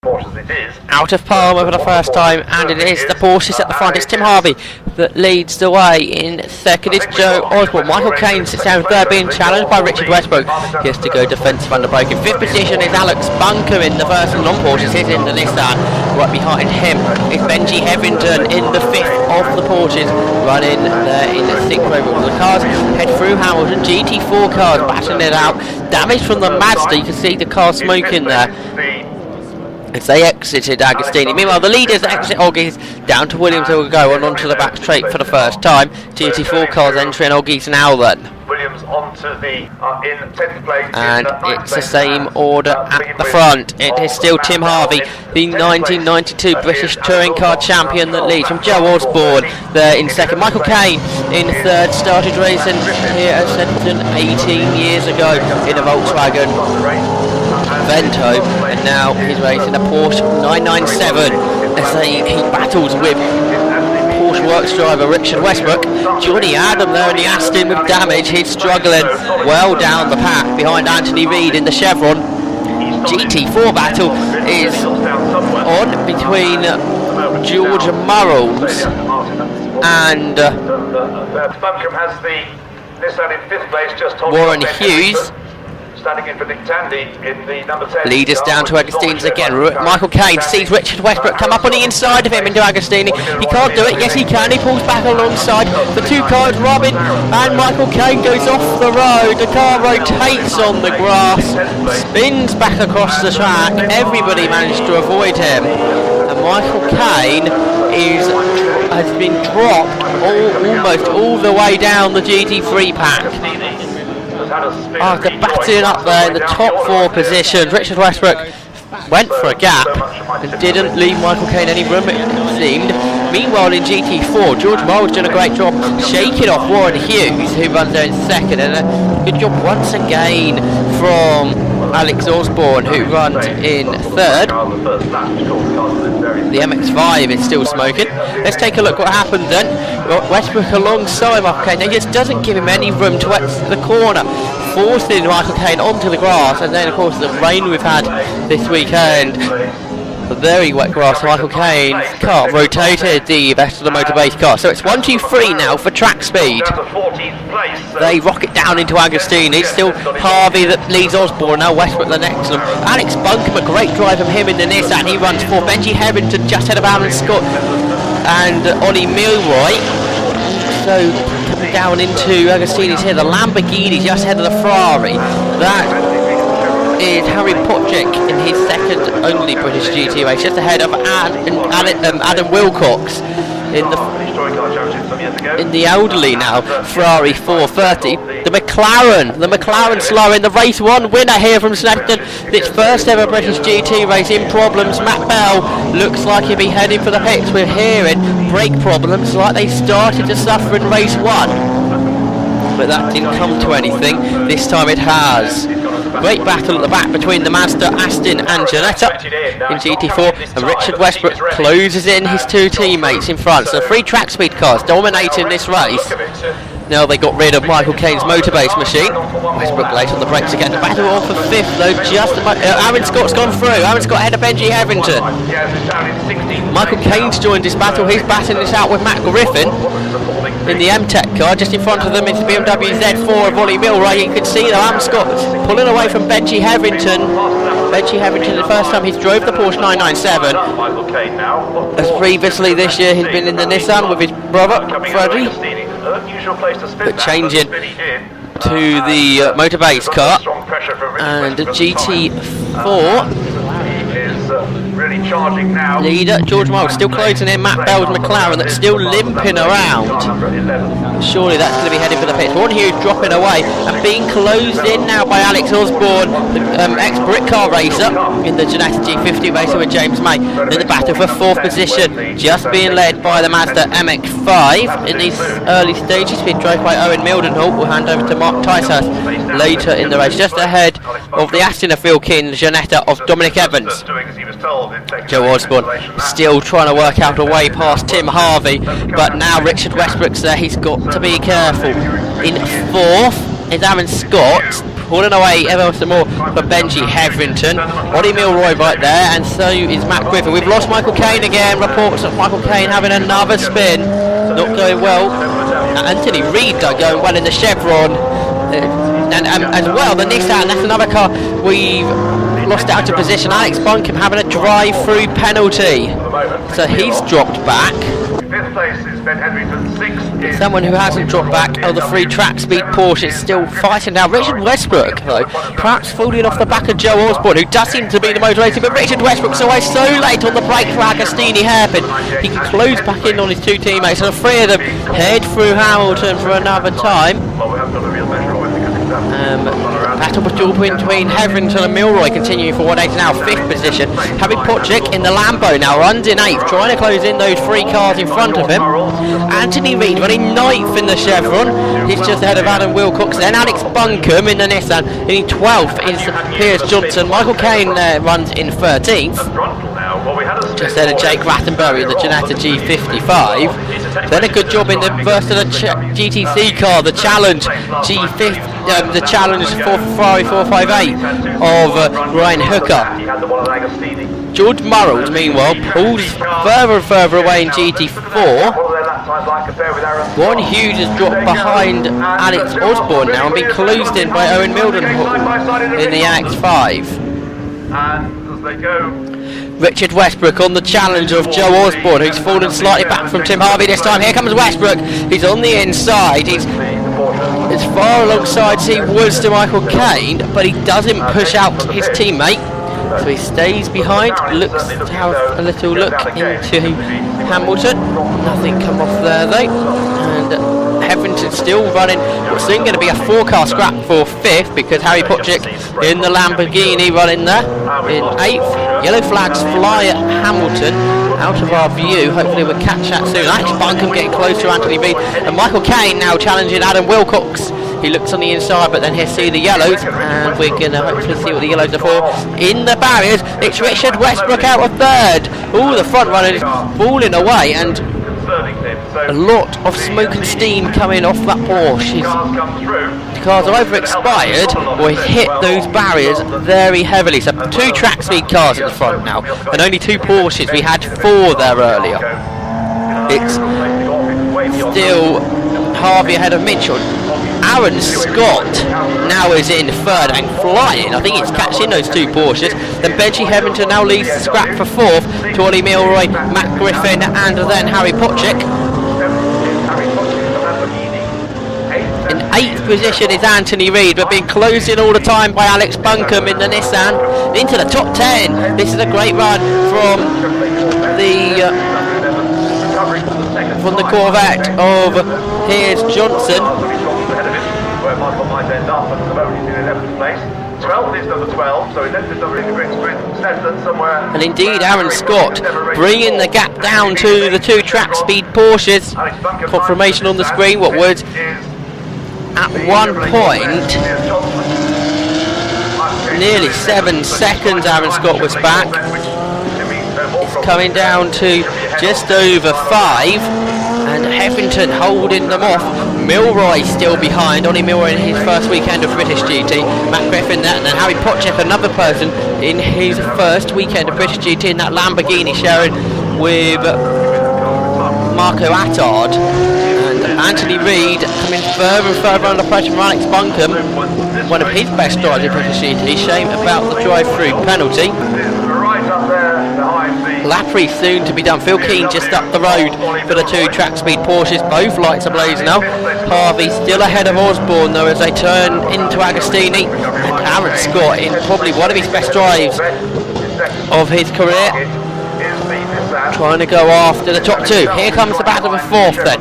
Out of Palmer for the first time, and it is the Porsches at the front. It's Tim Harvey that leads the way. In second is Joe Osborne. Michael Caine sits down third, being challenged by Richard Westbrook. He has to go defensive under break. In fifth position is Alex Bunker in the first non-Porsches. He's in the Nissan. Right behind him is Benji Hevington in the fifth of the Porsches, running there in the sixth row. The cars head through Hamilton. GT4 cars battling it out. Damage from the Mazda. You can see the car smoking there as they exited Agostini. Meanwhile, the leaders exit Oggies down to Williams, who will go on onto the back straight for the first time. GT4 cars entering Oggies now then. Williams onto the in 10th place. And it's the same order at the front. It is still Tim Harvey, the 1992 British Touring Car Champion, that leads from Joe Osborne there in second. Michael Caine in third, started racing here at Snetterton 18 years ago in a Volkswagen Vento, and now he's racing a Porsche 997 as he battles with Porsche Works driver Richard Westbrook. Johnny Adam there in the Aston with damage. He's struggling well down the pack behind Anthony Reid in the Chevron. GT4 battle is on between George Murrells and Warren Hughes. Standing in for Nick Tandy in the number 10. Leaders down to Agostini's again. Michael Caine sees Richard Westbrook come up on the inside of him into Agostini. He can't do it. Yes, he can. He pulls back alongside. The two cars rubbing, and Michael Caine goes off the road. The car rotates on the grass, spins back across the track. Everybody managed to avoid him, and Michael Caine has been dropped almost all the way down the GT3 pack. After battling up there in the top four positions, Richard Westbrook went for a gap and didn't leave Michael Caine any room, it seemed. Meanwhile, in GT4, George Morrell's done a great job shaking off Warren Hughes, who runs there in second, and a good job once again from Alex Osborne, who runs in third. The MX-5 is still smoking. Let's take a look what happened then. Westbrook alongside Michael Caine. He just doesn't give him any room to exit the corner, forcing Michael Caine onto the grass. And then, of course, the rain we've had this weekend, the very wet grass. Michael Caine's car rotated the rest of the motor-based car. So it's 1, 2, 3 now for track speed. They rocket down into Agostini. It's still Harvey that leads Osborne. Now Westbrook the next one. Alex Bunkum, a great drive from him in the Nissan. He runs for Benji Hevington just ahead of Alan Scott and Ollie Milroy. So coming down into Agostini's here. The Lamborghini just ahead of the Ferrari. That is Harry Potchek in his second only British GT race, just ahead of Adam Wilcox in the elderly now Ferrari 430. The McLaren slowing the race one winner here from Snetterton. Its first ever British GT race in problems. Matt Bell looks like he'll be heading for the pits. We're hearing brake problems like they started to suffer in race one, but that didn't come to anything. This time it has. Great battle at the back between the Mazda, Aston and Ginetta in GT4, and Richard Westbrook closes in his two teammates in front. So 3 track speed cars dominating this race. Now they got rid of Michael Caine's motor-based machine. Westbrook late on the brakes again. The battle on for 5th though, just about. Aaron Scott's gone through. Aaron Scott ahead of Benji Hevington. Michael Caine's joined this battle. He's battling this out with Matt Griffin in the M-Tech car. Just in front of them is the BMW Z4 of Ollie Milroy. You can see that Aaron Scott pulling away from Benji Hevington. Benji Hevington, the first time he's drove the Porsche 997. As previously this year he's been in the Nissan with his brother Freddie. But changing to the motor-based car, and the GT4 really charging now. Leader George Miles still closing in. Matt Bell's McLaren that's still limping around. Surely that's going to be heading for the pits. Warren Hughes dropping away and being closed in now by Alex Osborne, the ex-Brit car racer in the Ginetta G50 racer with James May. In the battle for 4th position, just being led by the Mazda MX-5 in these early stages, being drove by Owen Mildenhall. We'll hand over to Mark Ticehurst later in the race, just ahead of the Aston Afilkin Ginetta of Dominic Evans. Joe Osborne still trying to work out a way past Tim Harvey, but now Richard Westbrook's there. He's got to be careful. In 4th is Aaron Scott, Pulling away ever some more for Benji Hetherington. Ollie Milroy right there, and so is Matt Griffin. We've lost Michael Caine again. Reports of Michael Caine having another spin. Not going well. Anthony Reid though going well in the Chevron. And as well, the Nissan, that's another car we've lost out of position. Alex Bunkum having a drive-through penalty. So he's dropped back. Fifth place is Ben Hetherington, sixth is... Someone who hasn't dropped back are the three track speed Porsches still fighting now. Richard Westbrook, though, perhaps falling off the back of Joe Osborne, who does seem to be the motivator, but Richard Westbrook's always so late on the brake for Agostini hairpin. He can close back in on his two teammates, and the three of them head through Hamilton for another time. Well, we haven't got a real measure of it because it's battle between Hetherington and Milroy continuing for 180 now, 5th position. Harry Potchik in the Lambo now runs in 8th, trying to close in those 3 cars in front of him. Anthony Reid running 9th in the Chevron, he's just ahead of Adam Wilcox. Then Alex Bunkum in the Nissan, in 12th is Piers Johnson. Michael Caine runs in 13th, just ahead of Jake Rattenbury in the Ginetta G55. Then a good job in the first of the GTC car, the Challenge G5, the Challenge for Ferrari 458 of Ryan Hooker. George Murrells, meanwhile, pulls further and further away in GT4. Warren Hughes has dropped behind Alex Osborne now and been closed in by Owen Mildenhall in the AX5. And as they go... Richard Westbrook on the challenge of Joe Osborne, who's fallen slightly back from Tim Harvey this time. Here comes Westbrook, he's on the inside, he's as far alongside as he was to Michael Caine, but he doesn't push out his teammate, so he stays behind, looks to have a little look into Hamilton. Nothing come off there though, and Hetherington still running what's soon going to be a 4-car scrap for 5th, because Harry Potchik in the Lamborghini running there in 8th. Yellow flags fly at Hamilton out of our view. Hopefully we'll catch that soon. Alex Bunkum getting close to Anthony Reid, and Michael Caine now challenging Adam Wilcox. He looks on the inside, but then he'll see the yellows, and we're going to hopefully see what the yellows are for. In the barriers, it's Richard Westbrook out of 3rd. All the front runners falling away, and a lot of smoke and steam coming off that Porsche. The cars are either expired or hit those barriers very heavily. So 2 track speed cars at the front now, and only 2 Porsches. We had 4 there earlier. It's still Harvey ahead of Mitchell. Aaron Scott now is in 3rd and flying. I think he's catching those 2 Porsches. Then Benji Hetherington now leads the scrap for 4th to Ollie Milroy, Matt Griffin, and then Harry Potchik. In 8th position is Anthony Reid, but being closed in all the time by Alex Bunkum in the Nissan. Into the top 10. This is a great run from the Corvette of Piers Johnson. Where Michael might end up, at the moment he's in 11th place. 12th is number 12, so 11th is number in the British Snetterton somewhere. And indeed, Aaron Scott bringing the gap down to the 2 track speed Porsches. Confirmation on the screen, what would at one point nearly 7 seconds Aaron Scott was back. It's coming down to just over 5, and Hetherington holding them off. Milroy still behind, Ollie Milroy in his first weekend of British GT. Matt Griffin and then Harry Potchik, another person in his first weekend of British GT in that Lamborghini, sharing with Marco Attard. And Anthony Reid coming further and further under pressure from Alex Bunkum, one of his best drivers in British GT. Shame about the drive-through penalty. Lapri soon to be done. Phil Keane just up the road for the 2 track speed Porsches. Both lights ablaze now. Harvey still ahead of Osborne though as they turn into Agostini, and Aaron Scott in probably one of his best drives of his career, trying to go after the top 2. Here comes the battle for 4th then.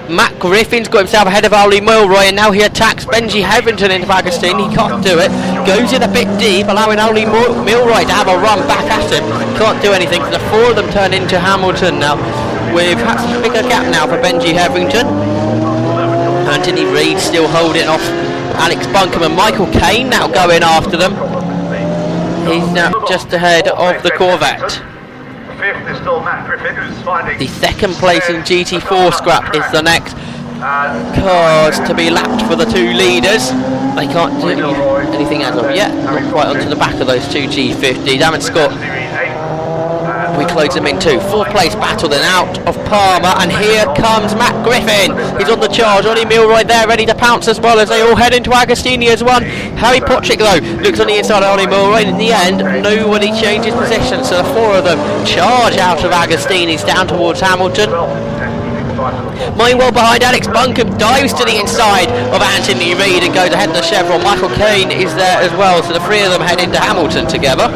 Matt Griffin's got himself ahead of Ollie Milroy, and now he attacks Benji Hetherington into Agostini. He can't do it. Goes in a bit deep, allowing Ollie Milroy to have a run back at him. Can't do anything. The 4 of them turn into Hamilton now, with perhaps a bigger gap now for Benji Hetherington. Anthony Reid still holding off Alex Bunkum, and Michael Caine now going after them. He's now just ahead of the Corvette. 5th is still Matt Griffin, who's finding... The 2nd place in GT4 scrap is the next cars to be lapped for the 2 leaders. They can't do anything as of yet. Not quite onto the back of those two G50s. Aaron Scott, we close them in two. Fourth place battle then out of Palmer, and here comes Matt Griffin. He's on the charge. Ollie Milroy there ready to pounce as well as they all head into Agostini as one. Harry Potrick though looks on the inside of Ollie Milroy. In the end, nobody changes position, so the four of them charge out of Agostini's down towards Hamilton. Meanwhile behind, Alex Buncombe dives to the inside of Anthony Reid and goes ahead of the chevron. Michael Caine is there as well, so the three of them head into Hamilton together.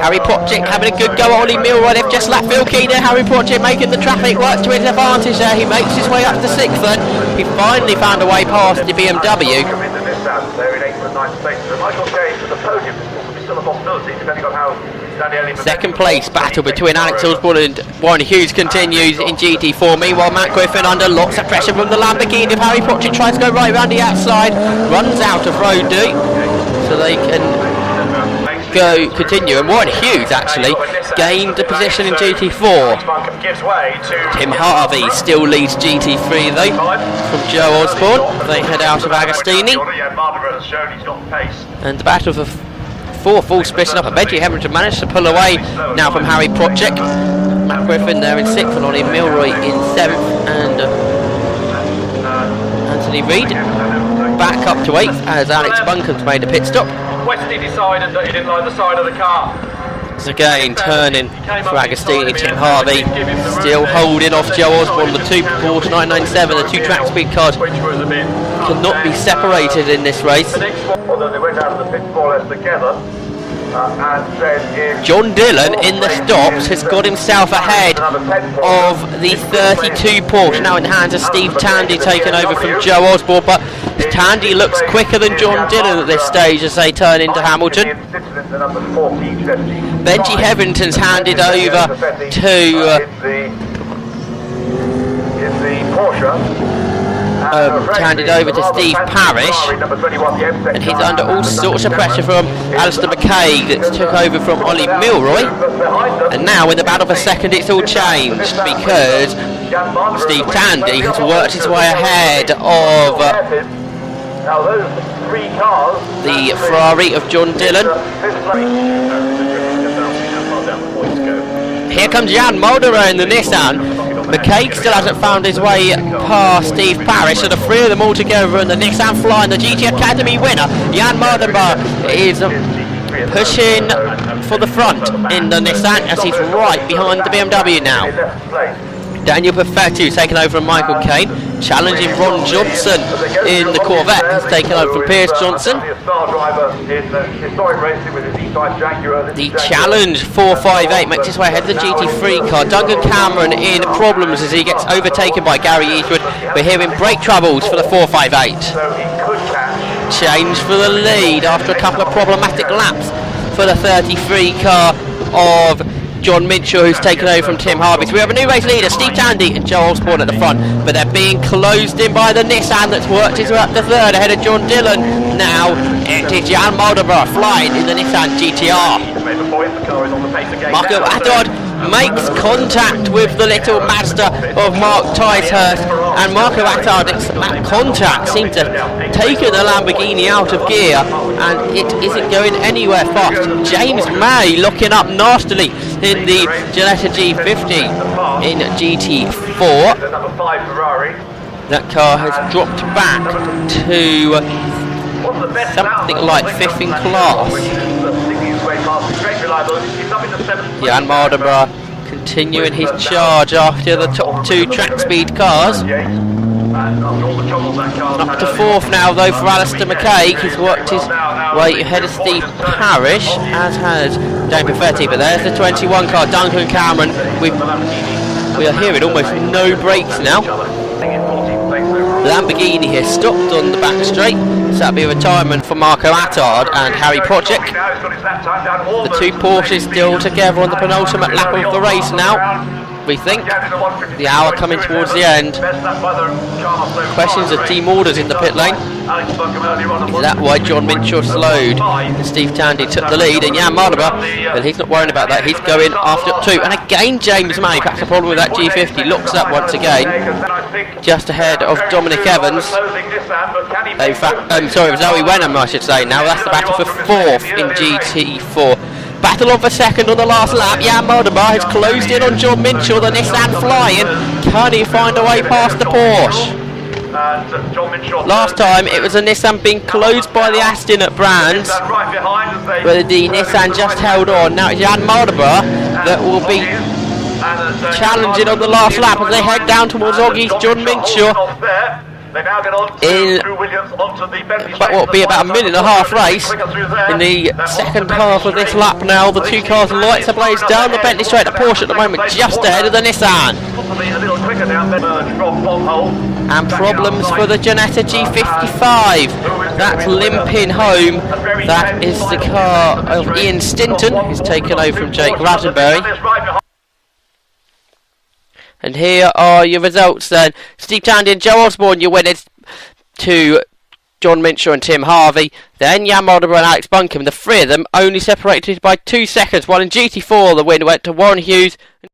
Harry Potrick having a good go at Ollie Milroy. They've just left Phil Keener. Harry Potrick making the traffic work to his advantage there. He makes his way up to 6th then. He finally found a way past the BMW. Second place battle between Alex Osborne and Warren Hughes continues in GT4. Meanwhile, Matt Griffin under lots of pressure from the Lamborghini. If Harry Potrick tries to go right around the outside, runs out of road do, so they can continue, and Warren Hughes actually gained the position in GT4. Tim Harvey still leads GT3 though from Joe Osborne. They head out of Agostini, and the battle for fourth all splitting up. Benji Hamilton managed to pull away now from Harry Potrick. Matt Griffin there in 6th, and Ollie Milroy in 7th, and Anthony Reid back up to 8th as Alex Buncombe's made a pit stop. Westy decided that he didn't like the side of the car. So again, turning for Agostini, Tim Harvey still holding off Joe Osborne. The two Porsche 997, the two track speed cars cannot be separated in this race. Although they went out of the pit more or less together. John Dillon in the stops has got himself ahead of the 32 Porsche, now in the hands of Steve Tandy, taken over from Joe Osborne, but Tandy looks quicker than John Dillon at this stage as they turn into Hamilton. Benji Hetherington's handed over to handed over to Steve Parrish, and he's under all sorts of pressure from Alistair McKay that took over from Ollie Milroy. And now in the battle for second it's all changed because Steve Tandy has worked his way ahead of the Ferrari of John Dillon. Here comes Jan Mulderer in the Nissan. McCaig still hasn't found his way past Steve Parrish, so the three of them all together in the Nissan flying. The GT Academy winner, Jan Mulderer, is pushing for the front in the Nissan as he's right behind the BMW now. Daniel Perfettu taken over from Michael Caine, challenging Ron Johnson in the Corvette. He's taken over from Piers Johnson. The Challenge 458 makes his way ahead of the GT3 car. Duncan Cameron in problems as he gets overtaken by Gary Eastwood. We're hearing brake troubles for the 458. Change for the lead after a couple of problematic laps for the 33 car of John Mitchell, who's taken over from Tim Harvey. So we have a new race leader, Steve Tandy and Joe Osborne at the front, but they're being closed in by the Nissan that's worked its way up to third ahead of John Dillon. Now it is Jan Mulderer flying in the Nissan GTR. Marco Attard makes contact with the little Mazda of Mark Ticehurst, and Marco Attard's contact seems to have taken the Lamborghini out of gear, and it isn't going anywhere fast. James May locking up nastily in the Ginetta G50 in GT4. That car has dropped back to something like 5th in class. Jan Mulderer continuing his charge after the top two track speed cars. Up to 4th now though for Alistair McCaig. He's worked his way ahead of Steve Parrish, as has Dan Perfetti, but there's the 21 car, Duncan Cameron. We are hearing almost no brakes now. Lamborghini here stopped on the back straight, so that'll be a retirement for Marco Attard and Harry Potrick. The two Porsches still together on the penultimate lap of the race now. we think. The hour coming towards the end. Questions of team orders in the pit lane. Is that why John Minshaw slowed and Steve Tandy took the lead? And Jan Mardenborough, well, he's not worrying about that. He's going after 2. And again, James May, perhaps a problem with that G50, looks up once again, just ahead of Dominic Evans. In fact, sorry, Zoe Wenham, I should say now. That's the battle for 4th in GT4. Battle on for 2nd on the last lap. Jan Mardenborough has closed in on John Minshaw. The Nissan flying. Can he find a way past the Porsche? Last time it was a Nissan being closed by the Aston at Brands, where the Nissan just held on. Now it's Jan Mardenborough that will be challenging on the last lap as they head down towards Oggie's John Minshaw. In what will be about a minute and a half race in the second half of this lap now. The two cars lights ablaze down the Bentley straight. The Porsche at the moment just ahead of the Nissan. And problems for the Ginetta G55. That's limping home. That is the car of Ian Stinton, who's taken over from Jake Rattenberry. And here are your results then. Steve Tandy and Joe Osborne, your winners, to John Minshaw and Tim Harvey. Then Jan Mardenborough and Alex Buncombe. The three of them only separated by 2 seconds. While in GT4 the win went to Warren Hughes.